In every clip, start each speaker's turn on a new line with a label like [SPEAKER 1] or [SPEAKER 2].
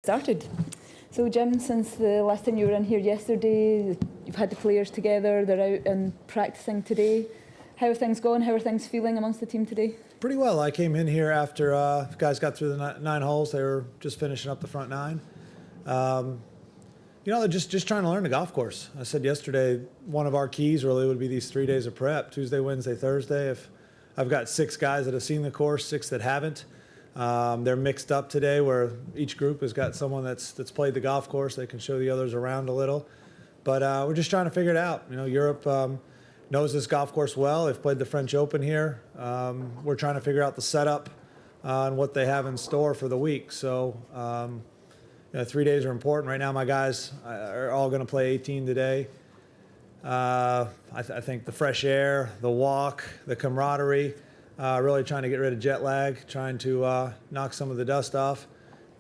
[SPEAKER 1] Started. So Jim, since the last time you were in here yesterday, you've had the players together, they're out and practicing today. How are things going? How are things feeling amongst the team today?
[SPEAKER 2] Pretty well. I came in here after guys got through the 9 holes. They were just finishing up the front 9. They're just trying to learn the golf course. I said yesterday, one of our keys really would be these 3 days of prep, Tuesday, Wednesday, Thursday. If I've got 6 guys that have seen the course, 6 that haven't. They're mixed up today where each group has got someone that's played the golf course. They can show the others around a little. But we're just trying to figure it out. Europe knows this golf course well. They've played the French Open here. We're trying to figure out the setup and what they have in store for the week. So 3 days are important. Right now my guys are all going to play 18 today. I think the fresh air, the walk, the camaraderie, really trying to get rid of jet lag, trying to knock some of the dust off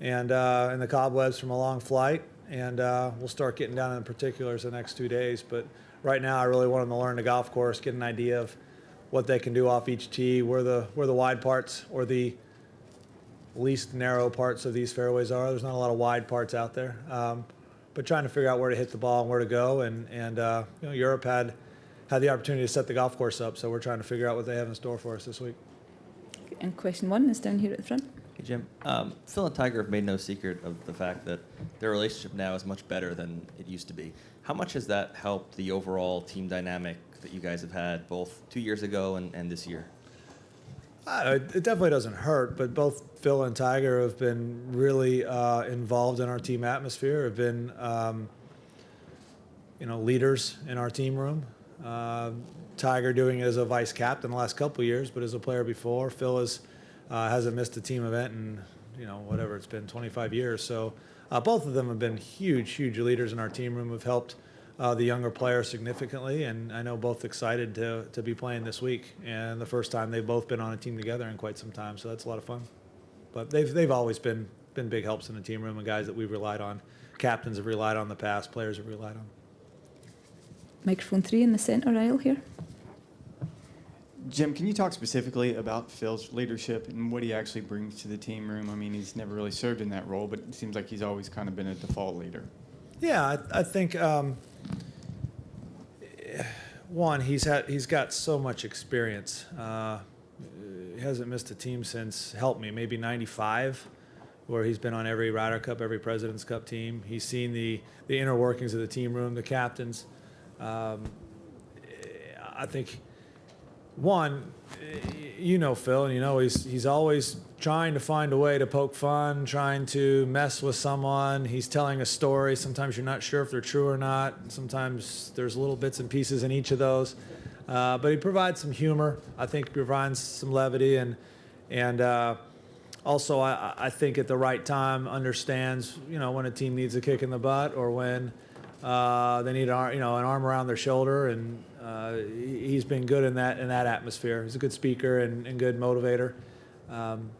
[SPEAKER 2] and the cobwebs from a long flight. And we'll start getting down in the particulars the next 2 days. But right now I really want them to learn the golf course, get an idea of what they can do off each tee, where the wide parts or the least narrow parts of these fairways are. There's not a lot of wide parts out there. But trying to figure out where to hit the ball and where to go. And Europe had the opportunity to set the golf course up, so we're trying to figure out what they have in store for us this week.
[SPEAKER 1] And question 1 is down here at the front.
[SPEAKER 3] Hey, Jim. Phil and Tiger have made no secret of the fact that their relationship now is much better than it used to be. How much has that helped the overall team dynamic that you guys have had both 2 years ago and this year?
[SPEAKER 2] It definitely doesn't hurt, but both Phil and Tiger have been really involved in our team atmosphere, have been leaders in our team room. Tiger doing it as a vice captain the last couple of years, but as a player before. Phil hasn't missed a team event in, whatever it's been, 25 years. So both of them have been huge leaders in our team room, have helped the younger players significantly, and I know both excited to be playing this week. And the first time they've both been on a team together in quite some time, so that's a lot of fun. But they've always been big helps in the team room and guys that we've relied on. Captains have relied on in the past, players have relied on.
[SPEAKER 1] Microphone 3 in the centre aisle here.
[SPEAKER 4] Jim, can you talk specifically about Phil's leadership and what he actually brings to the team room? I mean, he's never really served in that role, but it seems like he's always kind of been a default leader.
[SPEAKER 2] Yeah, I think one, he's got so much experience. He hasn't missed a team since, help me, maybe 95, where he's been on every Ryder Cup, every President's Cup team. He's seen the inner workings of the team room, the captains. I think, one, Phil, and he's always trying to find a way to poke fun, trying to mess with someone. He's telling a story. Sometimes you're not sure if they're true or not. Sometimes there's little bits and pieces in each of those. But he provides some humor. I think he provides some levity, and also I think at the right time understands when a team needs a kick in the butt or when they need an arm around their shoulder, and he's been good in that atmosphere. He's a good speaker and good motivator. And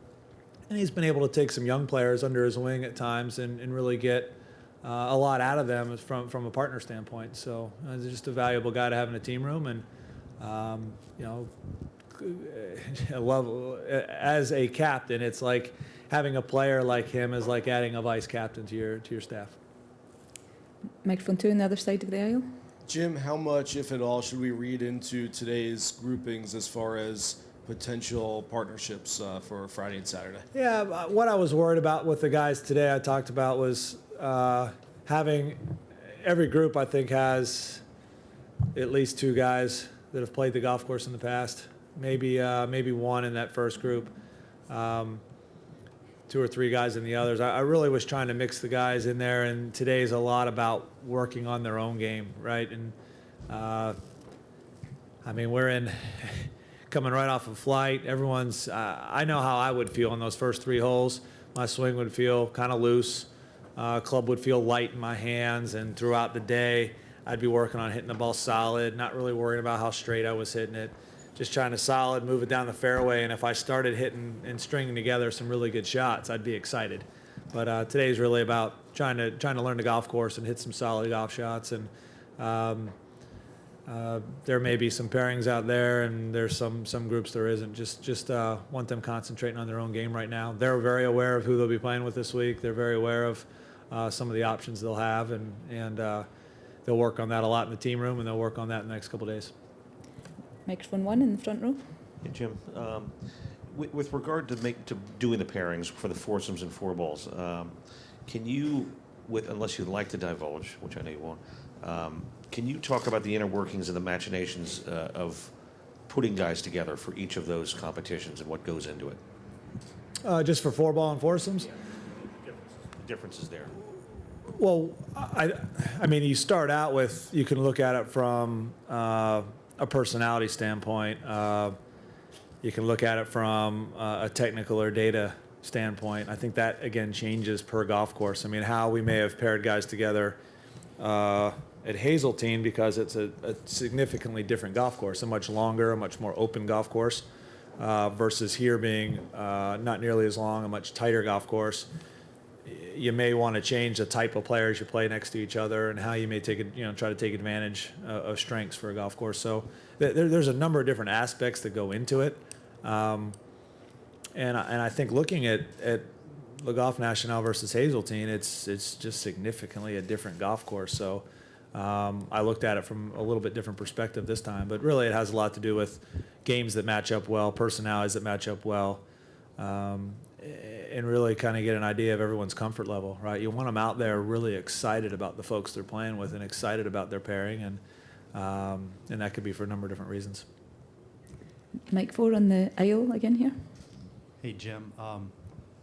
[SPEAKER 2] he's been able to take some young players under his wing at times and really get a lot out of them from a partner standpoint. So he's just a valuable guy to have in a team room. And, as a captain, it's like having a player like him is like adding a vice captain to your staff.
[SPEAKER 1] Microphone 2 on the other side of the aisle.
[SPEAKER 5] Jim, how much, if at all, should we read into today's groupings as far as potential partnerships for Friday and Saturday?
[SPEAKER 2] Yeah, what I was worried about with the guys today I talked about was having every group I think has at least 2 guys that have played the golf course in the past, maybe one in that first group, 2 or 3 guys in the others. I really was trying to mix the guys in there, and today's a lot about working on their own game, right? And we're coming right off a flight. Everyone's, I know how I would feel on those first 3 holes. My swing would feel kind of loose. Club would feel light in my hands, and throughout the day, I'd be working on hitting the ball solid, not really worrying about how straight I was hitting it. Just trying to solid, move it down the fairway, and if I started hitting and stringing together some really good shots, I'd be excited. But today's really about trying to learn the golf course and hit some solid golf shots. And There may be some pairings out there, and there's some groups there isn't. Just want them concentrating on their own game right now. They're very aware of who they'll be playing with this week. They're very aware of some of the options they'll have, and they'll work on that a lot in the team room, and they'll work on that in the next couple of days.
[SPEAKER 1] Microphone 1 in the front row.
[SPEAKER 6] Hey, Jim. With regard to doing the pairings for the foursomes and four balls, can you, unless you'd like to divulge, which I know you won't, can you talk about the inner workings and the machinations of putting guys together for each of those competitions and what goes into it?
[SPEAKER 2] Just for four ball and foursomes?
[SPEAKER 6] Differences there.
[SPEAKER 2] Well, I mean, you start out with, you can look at it from a personality standpoint. You can look at it from a technical or data standpoint. I think that, again, changes per golf course. I mean, how we may have paired guys together at Hazeltine, because it's a significantly different golf course, a much longer, a much more open golf course, versus here being not nearly as long, a much tighter golf course. You may want to change the type of players you play next to each other and how you may take it, try to take advantage of strengths for a golf course. So there's a number of different aspects that go into it. And I think looking at Le Golf National versus Hazeltine, it's just significantly a different golf course. So I looked at it from a little bit different perspective this time, but really it has a lot to do with games that match up well, personalities that match up well, and really kind of get an idea of everyone's comfort level, right? You want them out there really excited about the folks they're playing with and excited about their pairing, and that could be for a number of different reasons.
[SPEAKER 1] Mic 4 on the aisle again here.
[SPEAKER 7] Hey, Jim. I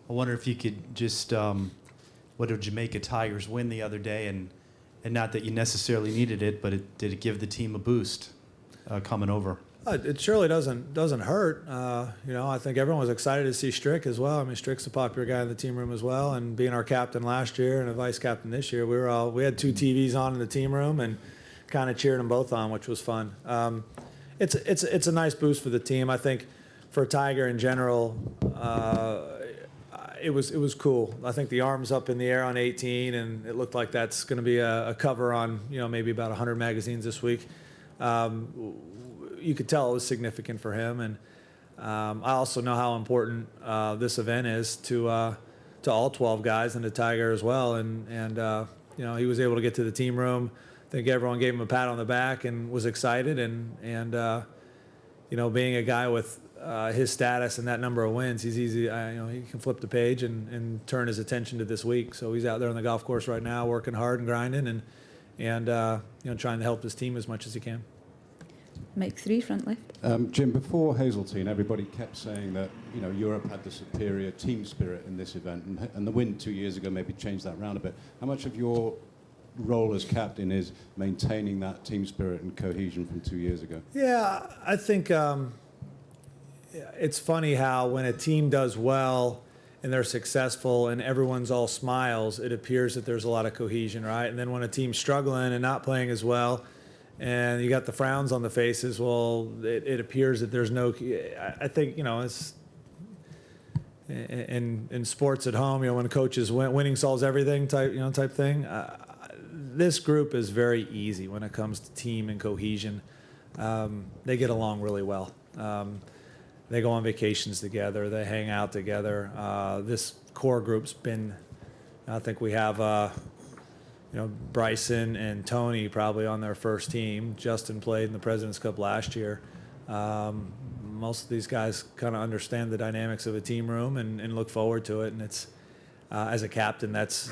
[SPEAKER 7] wonder if you could just, what did Jamaica Tigers win the other day? And not that you necessarily needed it, but did it give the team a boost coming over?
[SPEAKER 2] It surely doesn't hurt. I think everyone was excited to see Strick as well. I mean, Strick's a popular guy in the team room as well, and being our captain last year and a vice captain this year, we had two TVs on in the team room and kind of cheered them both on, which was fun. It's a nice boost for the team. I think for Tiger in general, it was cool. I think the arms up in the air on 18, and it looked like that's going to be a cover on maybe about 100 magazines this week. You could tell it was significant for him, and I also know how important this event is to all 12 guys and to Tiger as well. And he was able to get to the team room. I think everyone gave him a pat on the back and was excited. And being a guy with his status and that number of wins, he's easy. He can flip the page and turn his attention to this week. So he's out there on the golf course right now, working hard and grinding, and trying to help his team as much as he can.
[SPEAKER 1] Mic 3, front left.
[SPEAKER 8] Jim, before Hazeltine, everybody kept saying that Europe had the superior team spirit in this event, and the win 2 years ago maybe changed that round a bit. How much of your role as captain is maintaining that team spirit and cohesion from 2 years ago?
[SPEAKER 2] Yeah, I think it's funny how when a team does well and they're successful and everyone's all smiles, it appears that there's a lot of cohesion, right? And then when a team's struggling and not playing as well, and you got the frowns on the faces, well, it appears that there's no. I think it's in sports at home. When coaches winning solves everything type thing. This group is very easy when it comes to team and cohesion. They get along really well. They go on vacations together. They hang out together. This core group's been. I think we have. Bryson and Tony probably on their first team. Justin played in the President's Cup last year. Most of these guys kind of understand the dynamics of a team room and look forward to it. And it's, as a captain, it's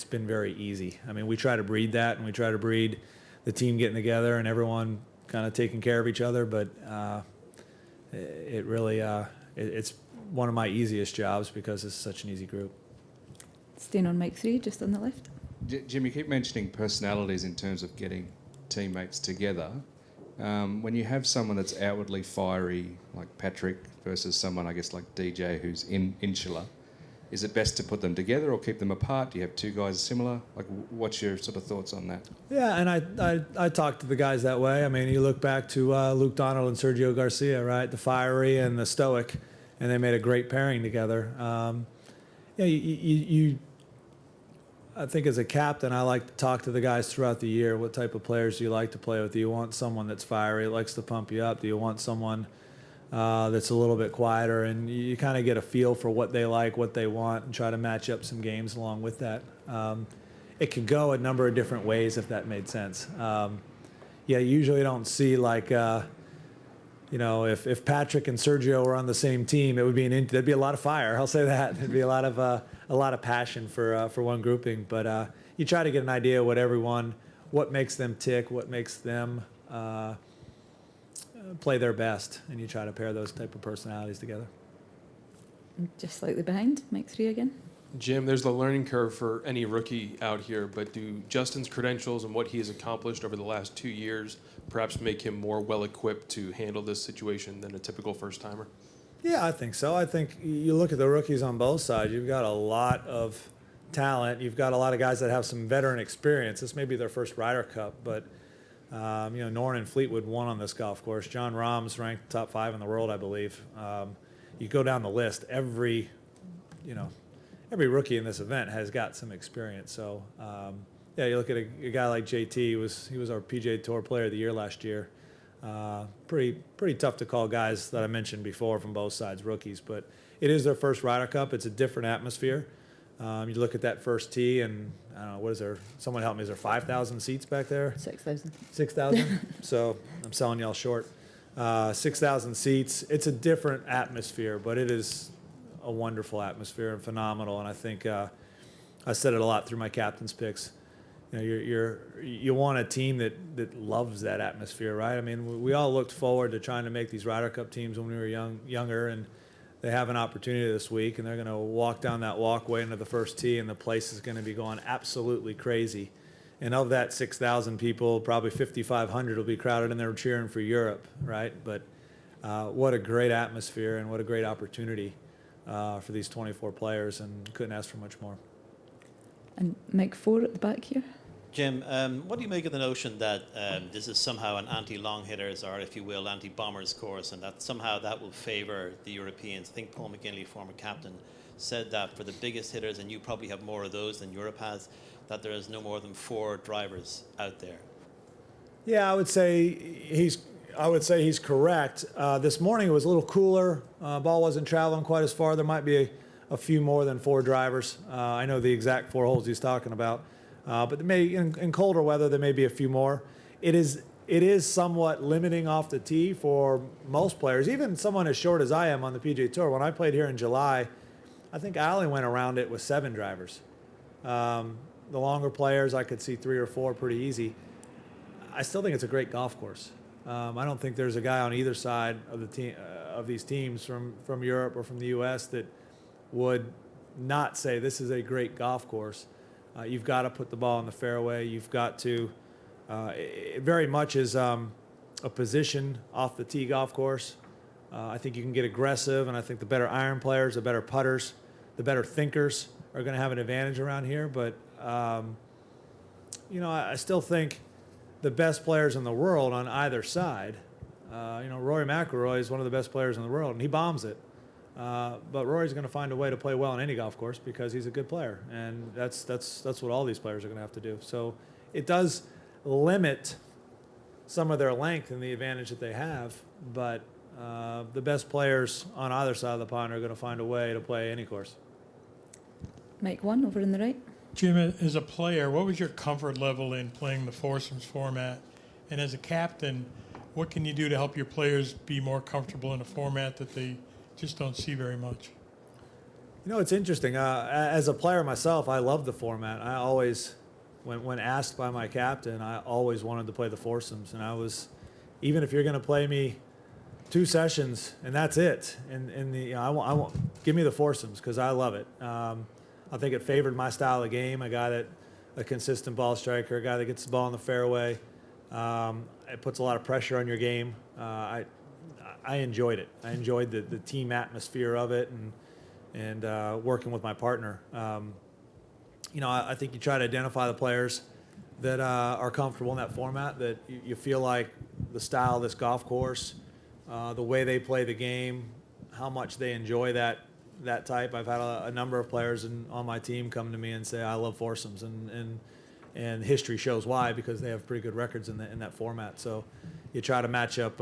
[SPEAKER 2] been very easy. I mean, we try to breed that, and we try to breed the team getting together and everyone kind of taking care of each other. But it really, it's one of my easiest jobs because it's such an easy group.
[SPEAKER 1] Staying on mic 3, just on the left.
[SPEAKER 9] Jim, you keep mentioning personalities in terms of getting teammates together. When you have someone that's outwardly fiery, like Patrick, versus someone, I guess, like DJ, who's insular, is it best to put them together or keep them apart? Do you have two guys similar? Like, what's your sort of thoughts on that?
[SPEAKER 2] Yeah, and I talk to the guys that way. I mean, you look back to Luke Donald and Sergio Garcia, right? The fiery and the stoic, and they made a great pairing together. I think as a captain, I like to talk to the guys throughout the year. What type of players do you like to play with? Do you want someone that's fiery, likes to pump you up? Do you want someone that's a little bit quieter? And you kind of get a feel for what they like, what they want, and try to match up some games along with that. It could go a number of different ways, if that made sense. You usually don't see like, if Patrick and Sergio were on the same team, it would be there'd be a lot of fire. I'll say that. There'd be a lot of passion for one grouping. But you try to get an idea of what makes them tick, what makes them play their best, and you try to pair those type of personalities together.
[SPEAKER 1] Just slightly behind, Mike 3 again.
[SPEAKER 10] Jim, there's the learning curve for any rookie out here, but do Justin's credentials and what he has accomplished over the last 2 years perhaps make him more well-equipped to handle this situation than a typical first-timer?
[SPEAKER 2] Yeah, I think so. I think you look at the rookies on both sides, you've got a lot of talent. You've got a lot of guys that have some veteran experience. This may be their first Ryder Cup, but Noren and Fleetwood won on this golf course. John Rahm's ranked top 5 in the world, I believe. You go down the list, every rookie in this event has got some experience. So, you look at a guy like JT. He was our PGA Tour Player of the Year last year. Pretty tough to call guys that I mentioned before from both sides rookies, but it is their first Ryder Cup. It's a different atmosphere. You look at that first tee, and I don't know, what is there? Someone help me. Is there 5,000 seats back there?
[SPEAKER 1] 6,000.
[SPEAKER 2] 6,000. So I'm selling y'all short. 6,000 seats. It's a different atmosphere, but it is a wonderful atmosphere and phenomenal. And I think I said it a lot through my captain's picks. You want a team that loves that atmosphere, right? I mean, we all looked forward to trying to make these Ryder Cup teams when we were younger, and they have an opportunity this week, and they're going to walk down that walkway into the first tee, and the place is going to be going absolutely crazy. And of that 6,000 people, probably 5,500 will be crowded in there cheering for Europe, right? But what a great atmosphere and what a great opportunity for these 24 players, and couldn't ask for much more.
[SPEAKER 1] And Mike 4 at the back here.
[SPEAKER 11] Jim, what do you make of the notion that this is somehow an anti-long hitters, or if you will, anti-bombers course, and that somehow that will favour the Europeans? I think Paul McGinley, former captain, said that for the biggest hitters, and you probably have more of those than Europe has, that there is no more than 4 drivers out there.
[SPEAKER 2] Yeah, I would say he's correct. This morning it was a little cooler. Ball wasn't traveling quite as far. There might be a few more than 4 drivers. I know the exact 4 holes he's talking about. But there may, in colder weather, there may be a few more. It is somewhat limiting off the tee for most players, even someone as short as I am on the PGA Tour. When I played here in July, I think I only went around it with 7 drivers. The longer players, I could see 3 or 4 pretty easy. I still think it's a great golf course. I don't think there's a guy on either side of the team of these teams from Europe or from the U.S. that would not say this is a great golf course. You've got to put the ball in the fairway. You've got to. It very much is a position off the tee golf course. I think you can get aggressive, and I think the better iron players, the better putters, the better thinkers are going to have an advantage around here. But I still think the best players in the world on either side. Rory McIlroy is one of the best players in the world, and he bombs it. But Rory's going to find a way to play well on any golf course because he's a good player, and that's what all these players are going to have to do. So it does limit some of their length and the advantage that they have, but the best players on either side of the pond are going to find a way to play any course.
[SPEAKER 1] Mike 1 over in the right.
[SPEAKER 12] Jim, as a player, what was your comfort level in playing the foursomes format? And as a captain, what can you do to help your players be more comfortable in a format that they just don't see very much?
[SPEAKER 2] It's interesting. As a player myself, I love the format. I always, when asked by my captain, I always wanted to play the foursomes. And even if you're going to play me 2 sessions and that's it, I want give me the foursomes because I love it. I think it favored my style of game. A consistent ball striker, a guy that gets the ball in the fairway. It puts a lot of pressure on your game. I enjoyed it. I enjoyed the team atmosphere of it and working with my partner. I think you try to identify the players that are comfortable in that format, that you feel like the style of this golf course, the way they play the game, how much they enjoy that that type. I've had a number of players on my team come to me and say, I love foursomes, and history shows why, because they have pretty good records in that format. So you try to match up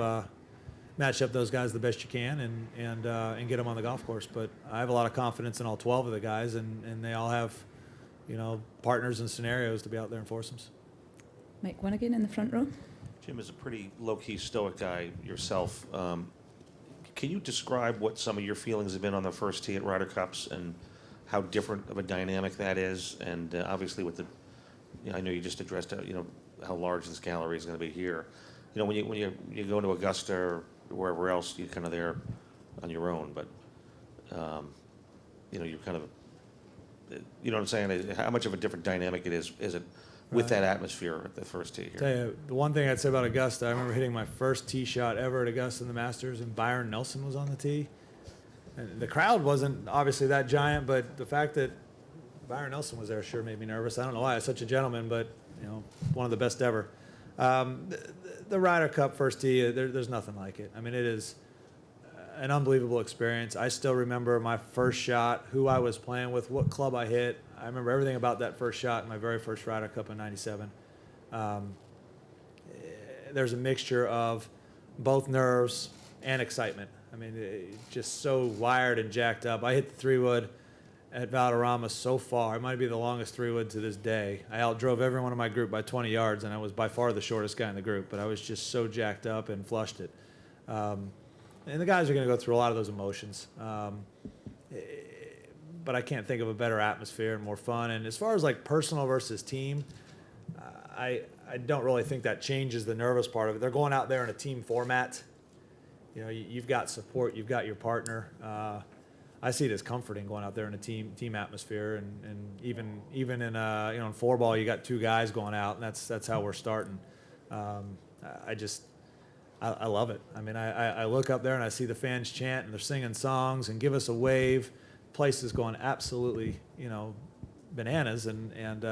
[SPEAKER 2] those guys the best you can and get them on the golf course. But I have a lot of confidence in all 12 of the guys, and they all have, partners and scenarios to be out there in foursomes.
[SPEAKER 1] Mike Winnigan in the front row.
[SPEAKER 6] Jim is a pretty low-key, stoic guy yourself. Can you describe what some of your feelings have been on the first tee at Ryder Cups and how different of a dynamic that is? And obviously with the, I know you just addressed, how large this gallery is going to be here. When you go into Augusta or wherever else, you're kind of there on your own. But, you're kind of, you know what I'm saying? How much of a different dynamic is it with that atmosphere at the first tee here?
[SPEAKER 2] Tell you, the one thing I'd say about Augusta, I remember hitting my first tee shot ever at Augusta in the Masters, and Byron Nelson was on the tee. And the crowd wasn't obviously that giant, but the fact that Byron Nelson was there sure made me nervous. I don't know why. He's such a gentleman, but one of the best ever. The Ryder Cup first tee, there's nothing like it. I mean, it is an unbelievable experience. I still remember my first shot, who I was playing with, what club I hit. I remember everything about that first shot in my very first Ryder Cup in '97. There's a mixture of both nerves and excitement. I mean, just so wired and jacked up. I hit the 3-wood at Valderrama so far. It might be the longest 3-wood to this day. I outdrove everyone in my group by 20 yards, and I was by far the shortest guy in the group, but I was just so jacked up and flushed it. And the guys are going to go through a lot of those emotions. But I can't think of a better atmosphere and more fun. And as far as like personal versus team, I don't really think that changes the nervous part of it. They're going out there in a team format. You've got support, you've got your partner. I see it as comforting going out there in a team atmosphere, and even in in 4-ball you got 2 guys going out, and that's how we're starting. I love it. I mean, I look up there and I see the fans chant and they're singing songs and give us a wave. Place is going absolutely, bananas, and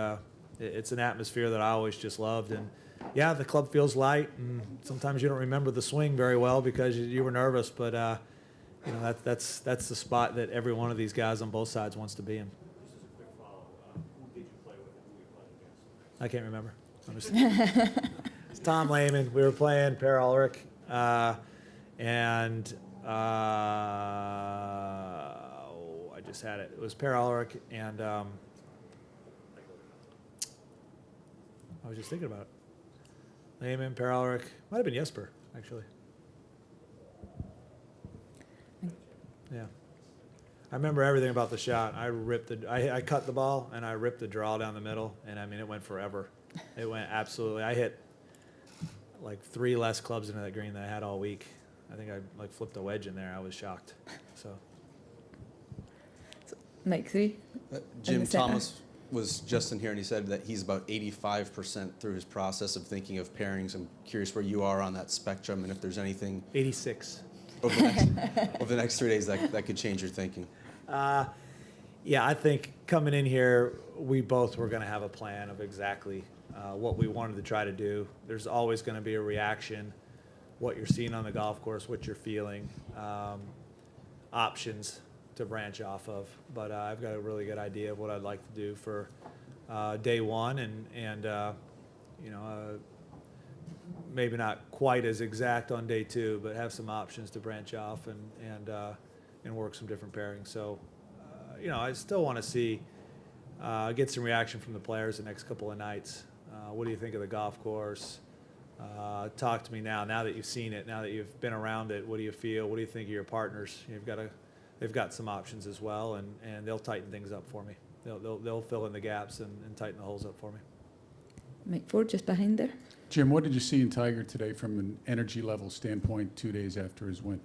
[SPEAKER 2] it's an atmosphere that I always just loved. And yeah, the club feels light, and sometimes you don't remember the swing very well because you were nervous, but that's the spot that every one of these guys on both sides wants to be in.
[SPEAKER 8] Just as a quick follow, who did you play with and who you played against?
[SPEAKER 2] I can't remember. It's Tom Lehman. We were playing Per Ulrich, and I just had it. It was Per Ulrich, and I was just thinking about it. Lehman, Per Ulrich, might have been Jesper, actually. Yeah. I remember everything about the shot. I cut the ball, and I ripped the draw down the middle, and I mean, it went forever. It went absolutely. I hit like 3 less clubs into that green than I had all week. I think I flipped a wedge in there. I was shocked. So
[SPEAKER 1] Mike 3.
[SPEAKER 13] Jim Thomas was just in here, and he said that he's about 85% through his process of thinking of pairings. I'm curious where you are on that spectrum, and if there's anything
[SPEAKER 2] 86
[SPEAKER 13] over the next 3 days that could change your thinking.
[SPEAKER 2] Yeah, I think coming in here, we both were going to have a plan of exactly what we wanted to try to do. There's always going to be a reaction, what you're seeing on the golf course, what you're feeling, options to branch off of. But I've got a really good idea of what I'd like to do for day one, and maybe not quite as exact on day 2, but have some options to branch off and work some different pairings. So, I still want to see get some reaction from the players the next couple of nights. What do you think of the golf course? Talk to me now that you've seen it, now that you've been around it. What do you feel? What do you think of your partners? They've got some options as well, and they'll tighten things up for me. They'll fill in the gaps and tighten the holes up for me.
[SPEAKER 1] Mike Ford just behind there.
[SPEAKER 14] Jim, what did you see in Tiger today from an energy level standpoint 2 days after his win?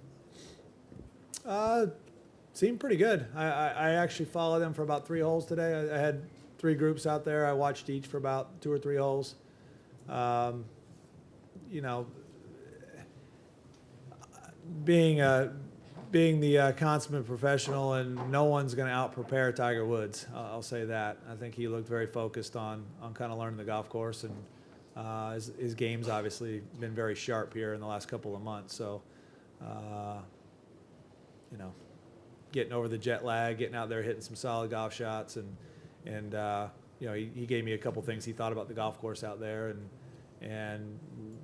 [SPEAKER 2] Seemed pretty good. I actually followed them for about 3 holes today. I had 3 groups out there. I watched each for about 2 or 3 holes. Being the consummate professional, and no one's going to out-prepare Tiger Woods. I'll say that. I think he looked very focused on kind of learning the golf course, and his game's obviously been very sharp here in the last couple of months. So, getting over the jet lag, getting out there hitting some solid golf shots, and he gave me a couple things he thought about the golf course out there, and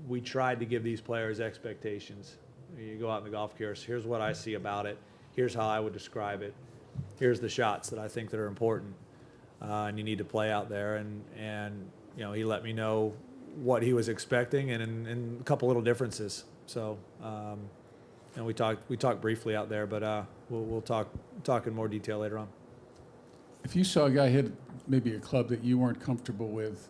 [SPEAKER 2] we tried to give these players expectations. You go out in the golf course, here's what I see about it, here's how I would describe it, here's the shots that I think that are important, and you need to play out there, and he let me know what he was expecting and a couple little differences. So we talked briefly out there, but we'll talk in more detail later on.
[SPEAKER 14] If you saw a guy hit maybe a club that you weren't comfortable with,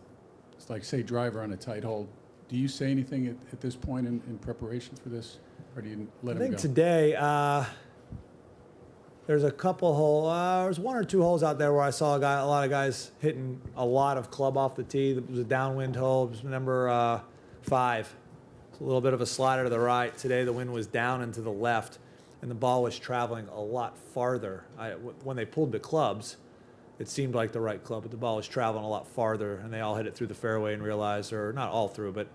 [SPEAKER 14] it's like, say, driver on a tight hole, do you say anything at this point in preparation for this, or do you let him go?
[SPEAKER 2] I think today there's a couple holes. There's one or two holes out there where I saw a lot of guys hitting a lot of club off the tee. It was a downwind hole. It was number 5. It's a little bit of a slider to the right. Today the wind was down and to the left, and the ball was traveling a lot farther. When they pulled the clubs, it seemed like the right club, but the ball was traveling a lot farther, and they all hit it through the fairway and realized, or not all through, but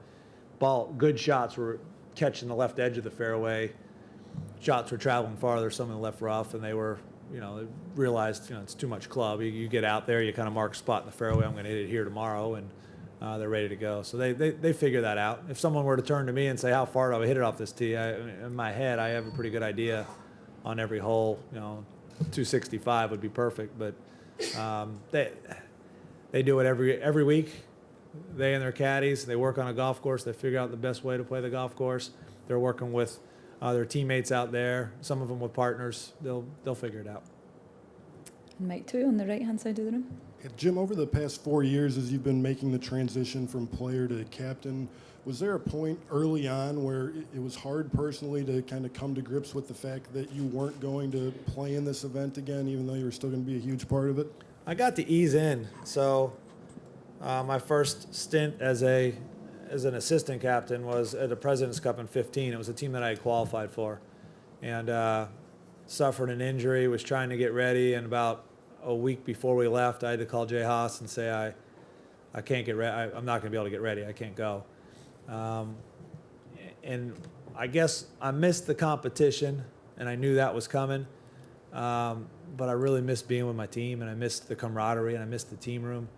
[SPEAKER 2] good shots were catching the left edge of the fairway. Shots were traveling farther, some in the left rough, and they were, they realized, it's too much club. You get out there, you kind of mark a spot in the fairway, I'm going to hit it here tomorrow, and they're ready to go. So they figure that out. If someone were to turn to me and say, how far do I hit it off this tee? In my head, I have a pretty good idea on every hole. 265 would be perfect, but they do it every week. They and their caddies, they work on a golf course. They figure out the best way to play the golf course. They're working with their teammates out there, some of them with partners. They'll figure it out.
[SPEAKER 1] And Mike, too, on the right-hand side of the room.
[SPEAKER 15] Jim, over the past 4 years, as you've been making the transition from player to captain, was there a point early on where it was hard personally to kind of come to grips with the fact that you weren't going to play in this event again, even though you were still going to be a huge part of it?
[SPEAKER 2] I got to ease in. So my first stint as an assistant captain was at the President's Cup in 15. It was a team that I had qualified for, and suffered an injury, was trying to get ready, and about a week before we left, I had to call Jay Haas and say, I can't get ready. I'm not going to be able to get ready. I can't go. And I guess I missed the competition, and I knew that was coming. But I really missed being with my team, and I missed the camaraderie, and I missed the team room.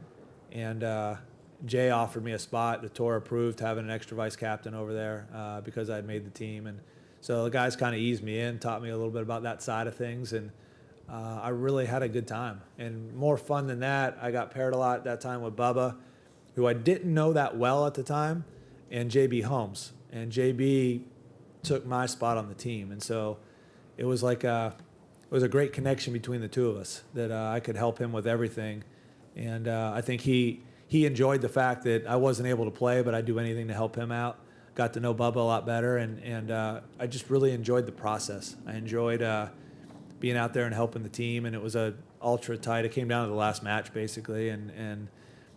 [SPEAKER 2] And Jay offered me a spot. The tour approved having an extra vice captain over there because I had made the team. And so the guys kind of eased me in, taught me a little bit about that side of things, and I really had a good time. And more fun than that, I got paired a lot at that time with Bubba, who I didn't know that well at the time, and JB Holmes. And JB took my spot on the team. And so it was like it was a great connection between the two of us, that I could help him with everything. And I think he enjoyed the fact that I wasn't able to play, but I'd do anything to help him out. Got to know Bubba a lot better, and I just really enjoyed the process. I enjoyed being out there and helping the team, and it was a ultra tight. It came down to the last match, basically, and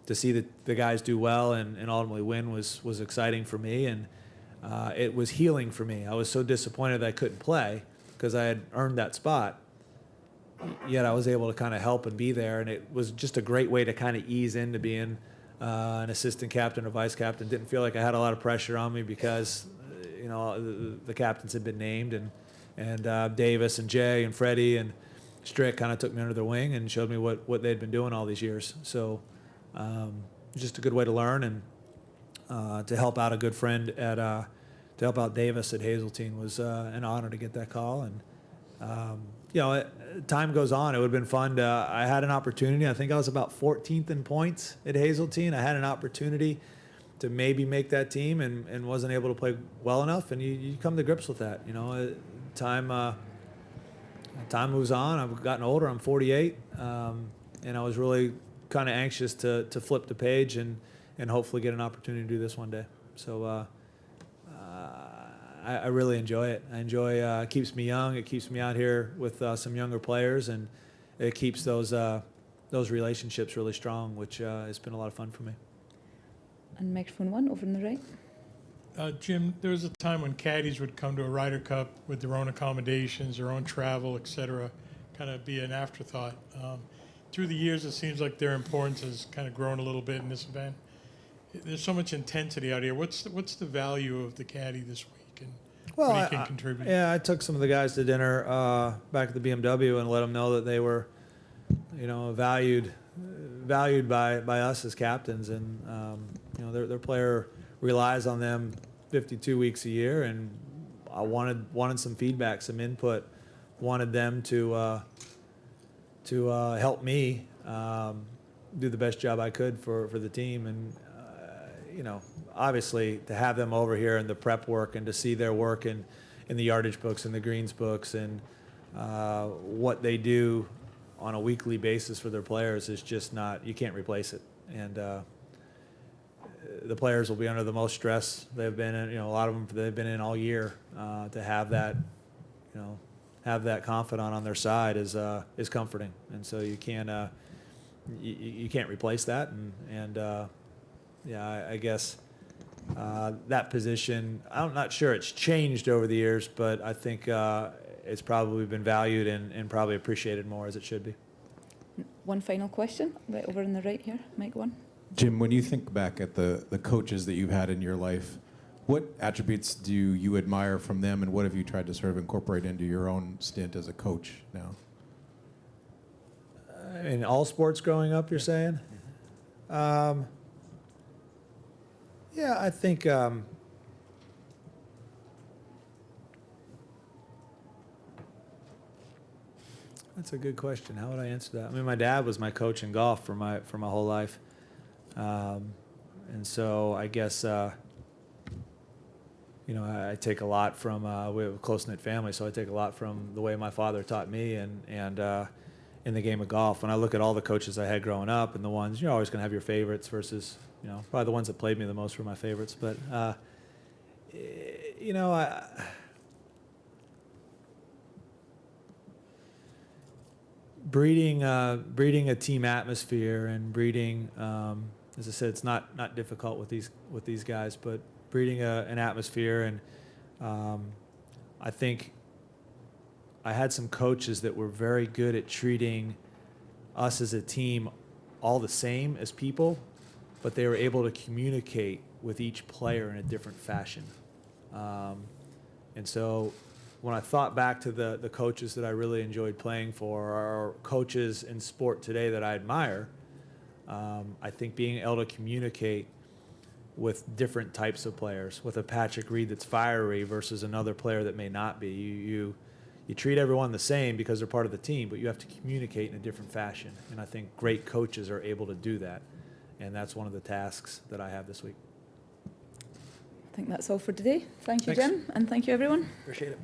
[SPEAKER 2] to see the guys do well and ultimately win was exciting for me, and it was healing for me. I was so disappointed that I couldn't play because I had earned that spot, yet I was able to kind of help and be there, and it was just a great way to kind of ease into being an assistant captain or vice captain. Didn't feel like I had a lot of pressure on me because the captains had been named, and Davis and Jay and Freddie and Strick kind of took me under their wing and showed me what they'd been doing all these years. So it was just a good way to learn, and to help out a good friend to help out Davis at Hazeltine was an honor to get that call. And time goes on. It would have been fun. I had an opportunity. I think I was about 14th in points at Hazeltine. I had an opportunity to maybe make that team and wasn't able to play well enough. And you come to grips with that. Time moves on. I've gotten older. I'm 48, and I was really kind of anxious to flip the page and hopefully get an opportunity to do this one day. So I really enjoy it. I enjoy it keeps me young. It keeps me out here with some younger players, and it keeps those relationships really strong, which has been a lot of fun for me.
[SPEAKER 1] And microphone 1 over on the right.
[SPEAKER 12] Jim, there was a time when caddies would come to a Ryder Cup with their own accommodations, their own travel, et cetera, kind of be an afterthought. Through the years, it seems like their importance has kind of grown a little bit in this event. There's so much intensity out here. What's the value of the caddy this week, and
[SPEAKER 2] Well,
[SPEAKER 12] what he can contribute.
[SPEAKER 2] I took some of the guys to dinner back at the BMW and let them know that they were, valued by us as captains, and their player relies on them 52 weeks a year, and I wanted some feedback, some input, wanted them to help me do the best job I could for the team, and obviously to have them over here in the prep work and to see their work in the yardage books and the greens books and what they do on a weekly basis for their players is just not, you can't replace it. And the players will be under the most stress they've been in, a lot of them they've been in all year. To have that, have that confidant on their side is comforting. And so you can't replace that. I guess that position, I'm not sure it's changed over the years, but I think it's probably been valued and probably appreciated more as it should be.
[SPEAKER 1] One final question, right over on the right here, mic one.
[SPEAKER 16] Jim, when you think back at the coaches that you've had in your life, what attributes do you admire from them, and what have you tried to sort of incorporate into your own stint as a coach now?
[SPEAKER 2] In all sports growing up, you're saying? I think that's a good question. How would I answer that? I mean, my dad was my coach in golf for my whole life, and so I guess I take a lot from we have a close-knit family, so I take a lot from the way my father taught me and in the game of golf. When I look at all the coaches I had growing up and the ones, you're always going to have your favorites versus, probably the ones that played me the most were my favorites. But, breeding a team atmosphere and breeding, as I said, it's not difficult with these guys, but breeding an atmosphere. And I think I had some coaches that were very good at treating us as a team all the same as people, but they were able to communicate with each player in a different fashion. And so when I thought back to the coaches that I really enjoyed playing for, or coaches in sport today that I admire, I think being able to communicate with different types of players, with a Patrick Reed that's fiery versus another player that may not be. You treat everyone the same because they're part of the team, but you have to communicate in a different fashion. And I think great coaches are able to do that. And that's one of the tasks that I have this week.
[SPEAKER 1] I think that's all for today. Thank you,
[SPEAKER 2] Thanks.
[SPEAKER 1] Jim, and thank you, everyone.
[SPEAKER 2] Appreciate it.